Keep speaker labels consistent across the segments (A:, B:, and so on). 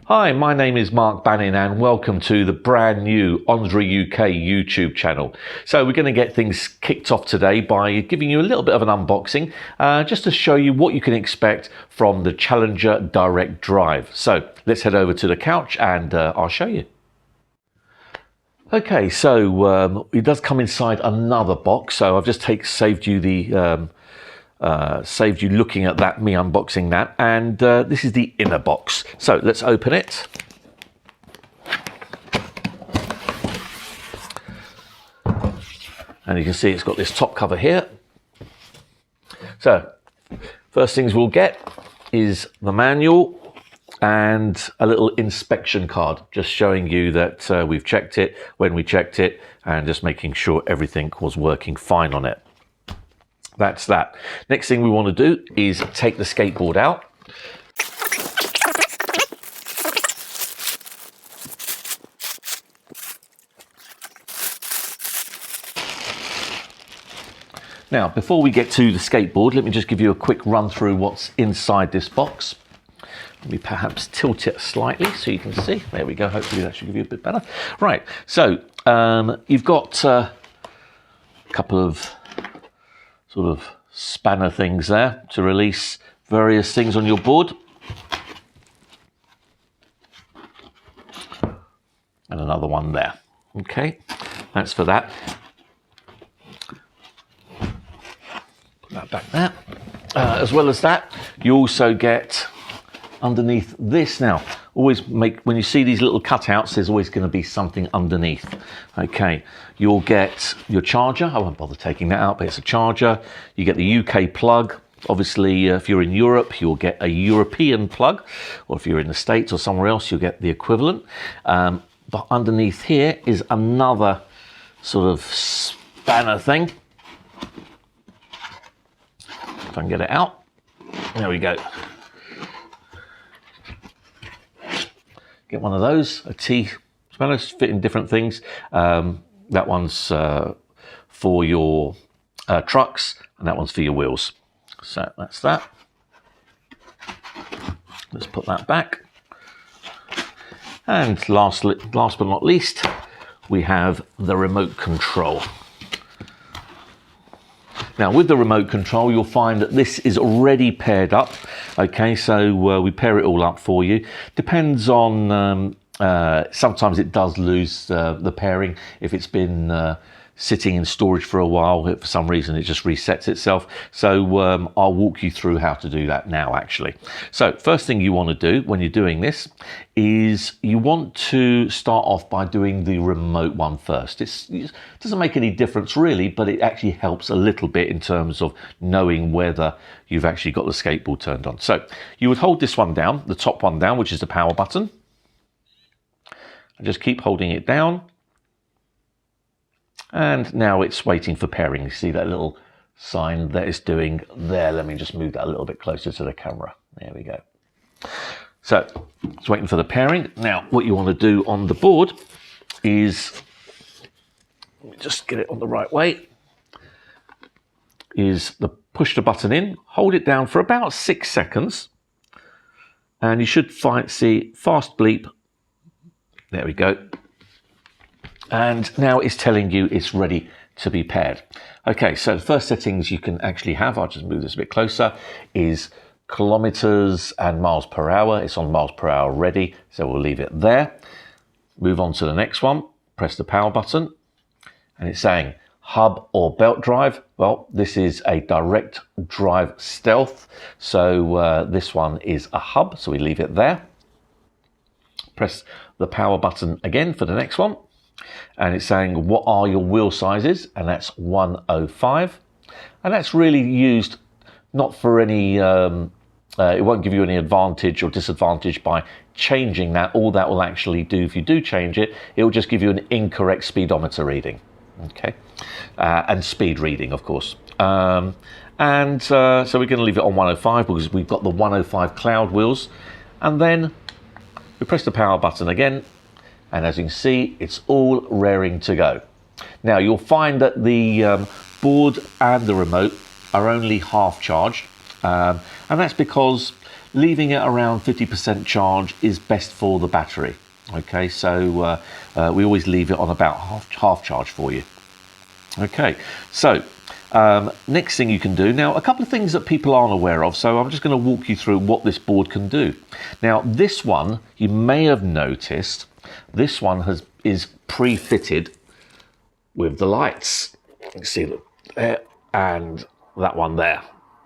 A: Hi, my name is Mark Bannon and welcome to the brand new Onsra UK YouTube channel. So we're going to get things kicked off today by giving you a little bit of an unboxing just to show you what you can expect from the Challenger Direct Drive. So let's head over to the couch and I'll show you. Okay, so it does come inside another box. So I've just saved you looking at that, me unboxing that, and this is the inner box. So let's open it. And you can see it's got this top cover here. So first things we'll get is the manual and a little inspection card, just showing you that we've checked it when we checked it and just making sure everything was working fine on it. That's that. Next thing we want to do is take the skateboard out. Now, before we get to the skateboard, let me just give you a quick run through what's inside this box. Let me perhaps tilt it slightly so you can see. There we go. Hopefully that should give you a bit better. Right, so you've got a couple of sort of spanner things there to release various things on your board. And another one there. Okay, that's for that. Put that back there. As well as that, you also get underneath this. Now, always when you see these little cutouts, there's always going to be something underneath. Okay, you'll get your charger. I won't bother taking that out, but it's a charger. You get the UK plug. Obviously, if you're in Europe, you'll get a European plug, or if you're in the States or somewhere else, you'll get the equivalent. But underneath here is another sort of spanner thing. If I can get it out. There we go. Get one of those, a T spanner, fit in different things. That one's for your trucks, and that one's for your wheels. So that's that. Let's put that back. And last but not least, we have the remote control. Now, with the remote control, you'll find that this is already paired up. Okay, so we pair it all up for you. Depends on, sometimes it does lose the pairing if it's been sitting in storage for a while. For some reason, it just resets itself. So I'll walk you through how to do that now, actually. So first thing you want to do when you're doing this is you want to start off by doing the remote one first. It doesn't make any difference really, but it actually helps a little bit in terms of knowing whether you've actually got the skateboard turned on. So you would hold this one down, the top one down, which is the power button, and just keep holding it down. And now it's waiting for pairing. You see that little sign that it's doing there. Let me just move that a little bit closer to the camera. There we go. So it's waiting for the pairing. Now, what you want to do on the board is, let me just get it on the right way, is push the button in, hold it down for about 6 seconds, and you should see fast bleep. There we go. And now it's telling you it's ready to be paired. Okay, so the first settings you can actually have, I'll just move this a bit closer, is kilometers and miles per hour. It's on miles per hour ready, so we'll leave it there. Move on to the next one, press the power button, and it's saying hub or belt drive. Well, this is a direct drive stealth, so this one is a hub, so we leave it there. Press the power button again for the next one. And it's saying, what are your wheel sizes? And that's 105. And that's really used not for any, it won't give you any advantage or disadvantage by changing that. All that will actually do, if you do change it, it will just give you an incorrect speedometer reading. Okay. And speed reading, of course. So we're going to leave it on 105 because we've got the 105 cloud wheels. And then we press the power button again. And as you can see, it's all raring to go. Now, you'll find that the board and the remote are only half charged. And that's because leaving it around 50% charge is best for the battery. Okay, so we always leave it on about half charge for you. Okay, so next thing you can do, now a couple of things that people aren't aware of, so I'm just going to walk you through what this board can do. Now this one, you may have noticed, this one is pre-fitted with the lights. You can see them there and that one there.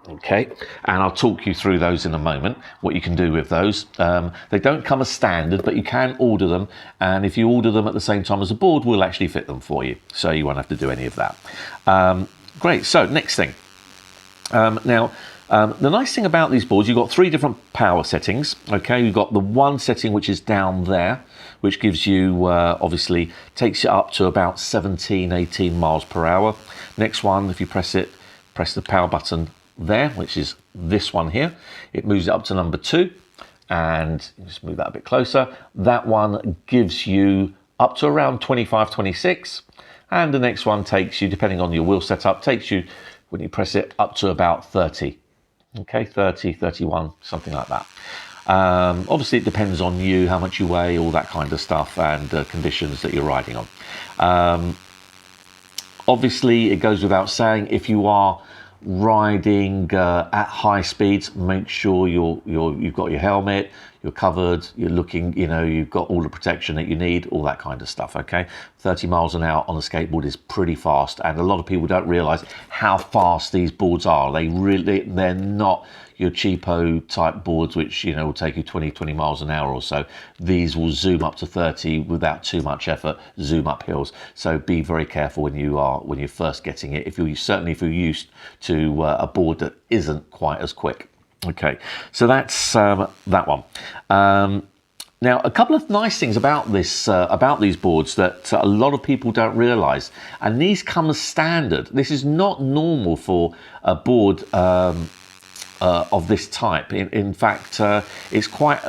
A: Okay, and I'll talk you through those in a moment, what you can do with those. They don't come as standard, but you can order them, and if you order them at the same time as the board, we'll actually fit them for you, so you won't have to do any of that. Great, so next thing. The nice thing about these boards, you've got 3 different power settings. Okay, you've got the one setting which is down there, which gives you, obviously, takes you up to about 17, 18 miles per hour. Next one, if you press the power button there, which is this one here, it moves it up to number 2, and just move that a bit closer. That one gives you up to around 25, 26, and the next one takes you, depending on your wheel setup, takes you, when you press it, up to about 30. Okay, 30, 31, something like that. Obviously it depends on you, how much you weigh, all that kind of stuff, and conditions that you're riding on. Obviously it goes without saying, if you are riding at high speeds, make sure you've got your helmet, you're covered, you're looking, you've got all the protection that you need, all that kind of stuff. Okay, 30 miles an hour on a skateboard is pretty fast, and a lot of people don't realize how fast these boards are. They're not your cheapo type boards which will take you 20 miles an hour or so. These will zoom up to 30 without too much effort, zoom up hills. So be very careful when you're first getting it, if you're used to a board that isn't quite as quick. Okay, so that's that one. Now, a couple of nice things about these boards that a lot of people don't realize, and these come as standard. This is not normal for a board of this type. In fact, it's quite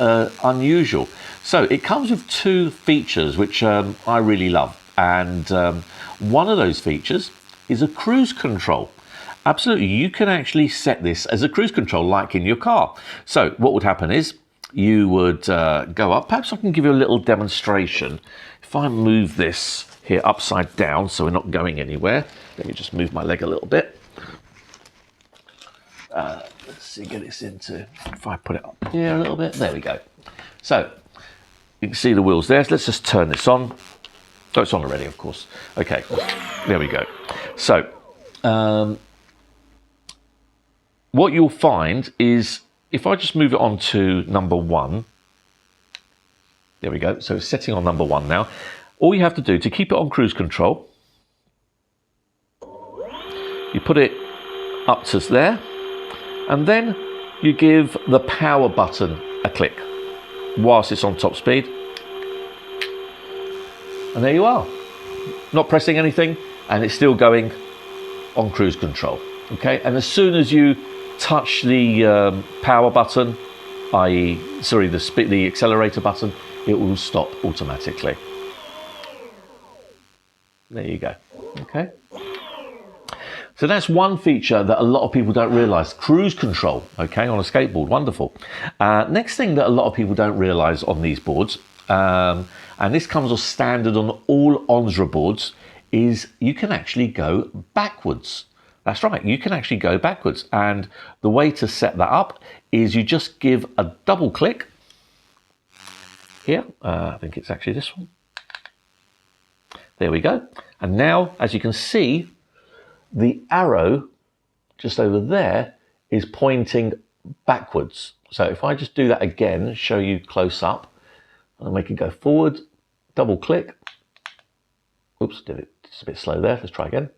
A: unusual. So it comes with 2 features which I really love, and one of those features is a cruise control. Absolutely, you can actually set this as a cruise control like in your car. So what would happen is you would go up. Perhaps I can give you a little demonstration. If I move this here upside down so we're not going anywhere, let me just move my leg a little bit. Let's see, get this into, if I put it up here a little bit, there we go. So you can see the wheels there. So let's just turn this on. Oh, it's on already, of course. Okay, there we go. So what you'll find is, if I just move it on to number 1, there we go. So it's setting on number 1 now. All you have to do to keep it on cruise control, you put it up to there, and then you give the power button a click whilst it's on top speed. And there you are. Not pressing anything, and it's still going on cruise control. Okay, and as soon as you touch the power button, the accelerator button, it will stop automatically. There you go. Okay, so that's one feature that a lot of people don't realize, cruise control, okay, on a skateboard. Wonderful. Next thing that a lot of people don't realize on these boards, and this comes as standard on all Onsra boards, is you can actually go backwards. That's right, you can actually go backwards, and the way to set that up is you just give a double click here. I think it's actually this one. There we go. And now, as you can see, the arrow just over there is pointing backwards. So if I just do that again, show you close up, and make it go forward, double click. Oops, did it just a bit slow there. Let's try again.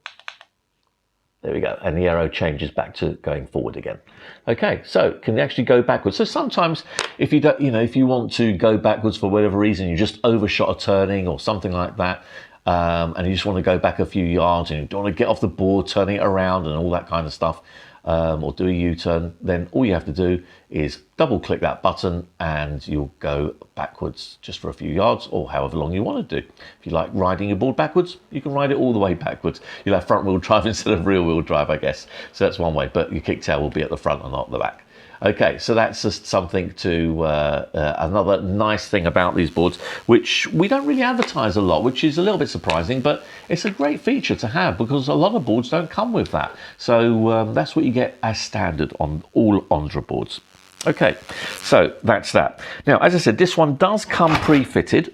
A: There we go, and the arrow changes back to going forward again. Okay, so can you actually go backwards? So sometimes if you don't, if you want to go backwards for whatever reason, you just overshot a turning or something like that, and you just want to go back a few yards and you don't want to get off the board, turning it around and all that kind of stuff, or do a U-turn, then all you have to do is double click that button and you'll go backwards just for a few yards or however long you want to do. If you like riding your board backwards, you can ride it all the way backwards. You'll have front wheel drive instead of rear wheel drive, I guess. So that's one way, but your kicktail will be at the front and not the back. Okay, so that's just something to, another nice thing about these boards, which we don't really advertise a lot, which is a little bit surprising, but it's a great feature to have because a lot of boards don't come with that. So that's what you get as standard on all Onsra boards. Okay, so that's that. Now, as I said, this one does come pre-fitted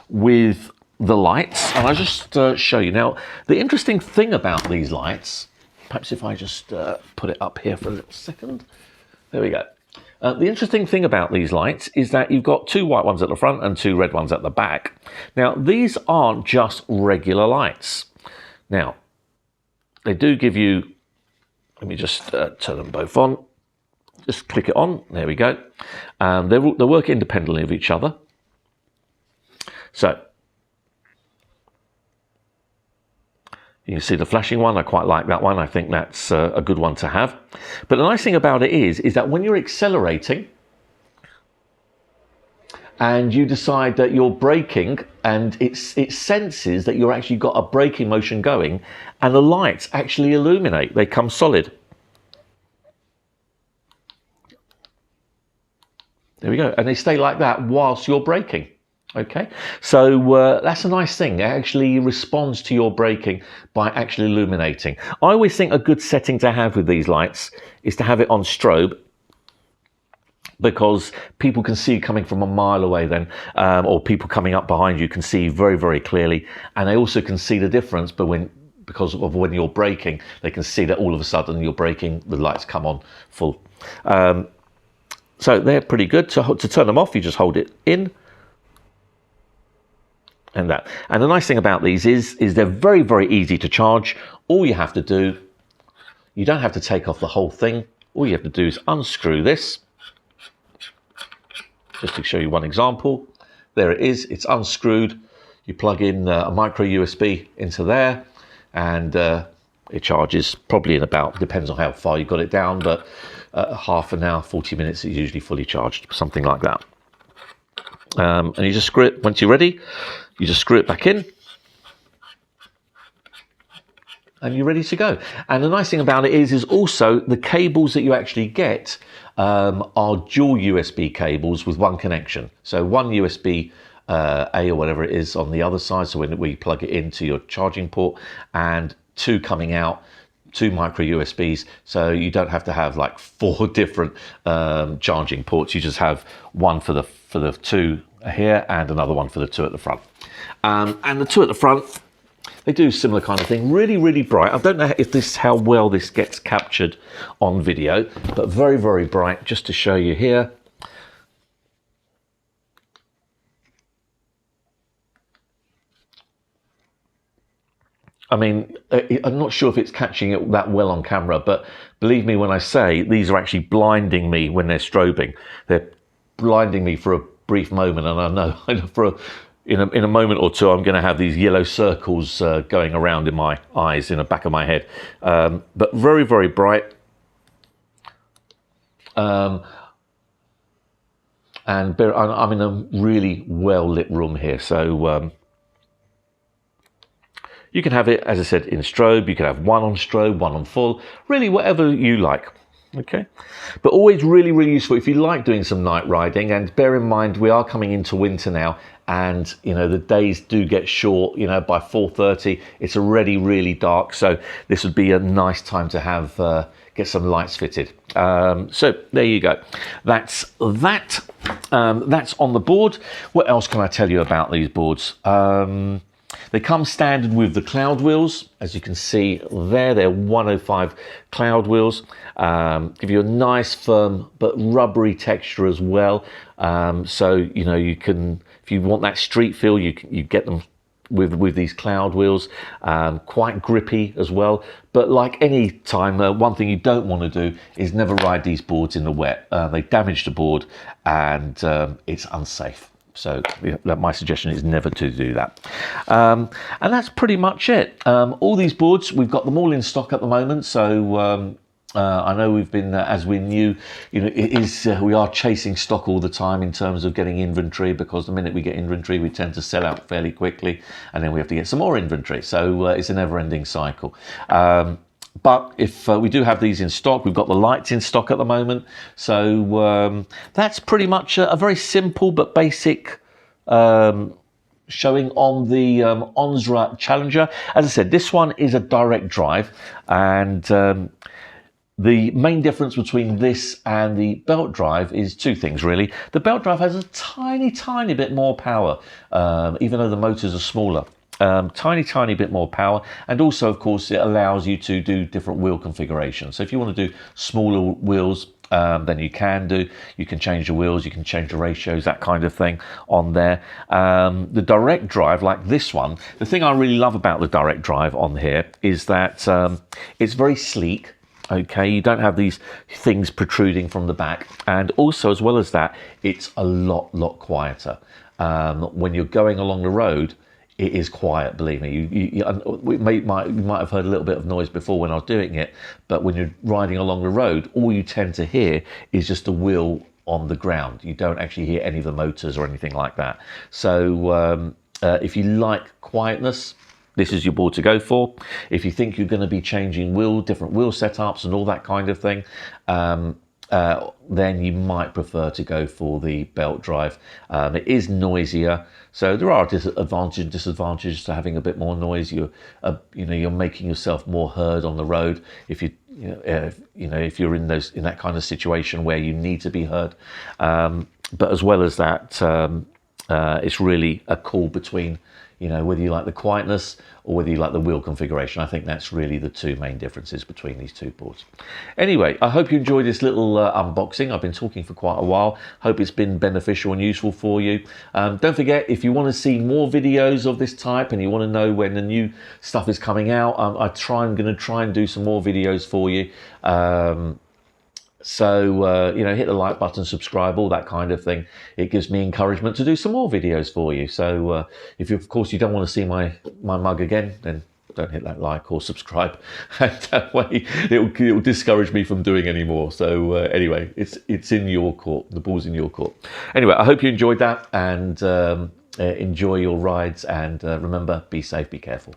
A: with the lights, and I'll just show you. Now, the interesting thing about these lights, perhaps if I just put it up here for a little second. There we go. The interesting thing about these lights is that you've got 2 white ones at the front and 2 red ones at the back. Now, these aren't just regular lights. Now, they do give you, let me just turn them both on. Just click it on, there we go. They work independently of each other. So, you can see the flashing one. I quite like that one. I think that's a good one to have. But the nice thing about it is that when you're accelerating and you decide that you're braking and it senses that you're actually got a braking motion going, and the lights actually illuminate. They come solid. There we go. And they stay like that whilst you're braking. Okay, so that's a nice thing. It actually responds to your braking by actually illuminating. I always think a good setting to have with these lights is to have it on strobe, because people can see you coming from a mile away then, or people coming up behind you can see very, very clearly. And they also can see the difference, but because of when you're braking, they can see that all of a sudden you're braking, the lights come on full. So they're pretty good. To turn them off, you just hold it in. And that. And the nice thing about these is they're very, very easy to charge. All you have to do, you don't have to take off the whole thing. All you have to do is unscrew this. Just to show you one example. There it is, it's unscrewed. You plug in a micro USB into there, and it charges probably in about, depends on how far you got it down, but half an hour, 40 minutes is usually fully charged, something like that. And you just screw it, once you're ready, you just screw it back in and you're ready to go. And the nice thing about it is also the cables that you actually get are dual USB cables with one connection. So one USB A or whatever it is on the other side, so when we plug it into your charging port, and 2 coming out, 2 micro USBs, so you don't have to have like 4 different charging ports. You just have one for the 2 here and another one for the 2 at the front. And the 2 at the front, they do a similar kind of thing. Really, really bright. I don't know how well this gets captured on video, but very, very bright. Just to show you here. I mean, I'm not sure if it's catching it that well on camera, but believe me when I say these are actually blinding me when they're strobing. They're blinding me for a brief moment, and I know in a moment or two I'm going to have these yellow circles going around in my eyes, in the back of my head. But very, very bright. And I'm in a really well lit room here, so you can have it, as I said, in strobe. You can have one on strobe, one on full, really whatever you like. Okay, but always really, really useful if you like doing some night riding. And bear in mind, we are coming into winter now, and the days do get short. By 4:30 it's already really dark, so this would be a nice time to have get some lights fitted. So there you go. That's that. That's on the board. What else can I tell you about these boards? They come standard with the cloud wheels. As you can see there, they're 105 cloud wheels. Give you a nice firm but rubbery texture as well. So you can, if you want that street feel, you get them with these cloud wheels. Quite grippy as well. But like any time, one thing you don't want to do is never ride these boards in the wet. They damage the board, and it's unsafe. So my suggestion is never to do that. And that's pretty much it. All these boards, we've got them all in stock at the moment. So I know we've been, as we knew, we are chasing stock all the time in terms of getting inventory, because the minute we get inventory, we tend to sell out fairly quickly, and then we have to get some more inventory. So it's a never-ending cycle. But if we do have these in stock, we've got the lights in stock at the moment. So that's pretty much a very simple but basic showing on the Onsra Challenger. As I said, this one is a direct drive, and the main difference between this and the belt drive is two things, really. The belt drive has a tiny bit more power, even though the motors are smaller. Tiny bit more power, and also of course it allows you to do different wheel configurations. So if you want to do smaller wheels, then you can change the wheels, you can change the ratios, that kind of thing on there. The direct drive, like this one, the thing I really love about the direct drive on here is that it's very sleek. Okay, you don't have these things protruding from the back, and also as well as that, it's a lot quieter. When you're going along the road, it is quiet, believe me. You might have heard a little bit of noise before when I was doing it, but when you're riding along the road, all you tend to hear is just a wheel on the ground. You don't actually hear any of the motors or anything like that. So if you like quietness, this is your board to go for. If you think you're going to be changing different wheel setups and all that kind of thing, then you might prefer to go for the belt drive. It is noisier, so there are disadvantages to having a bit more noise. You're making yourself more heard on the road if if you're in that kind of situation where you need to be heard. But as well as that, it's really a call between whether you like the quietness or whether you like the wheel configuration. I think that's really the two main differences between these two boards. Anyway, I hope you enjoyed this little unboxing. I've been talking for quite a while. Hope it's been beneficial and useful for you. Don't forget, if you want to see more videos of this type and you want to know when the new stuff is coming out, I'm going to try and do some more videos for you. So, hit the like button, subscribe, all that kind of thing. It gives me encouragement to do some more videos for you. So if you, of course, you don't want to see my mug again, then don't hit that like or subscribe. And that way it'll discourage me from doing any more. So anyway, it's in your court. The ball's in your court. Anyway, I hope you enjoyed that, and enjoy your rides, and remember, be safe, be careful.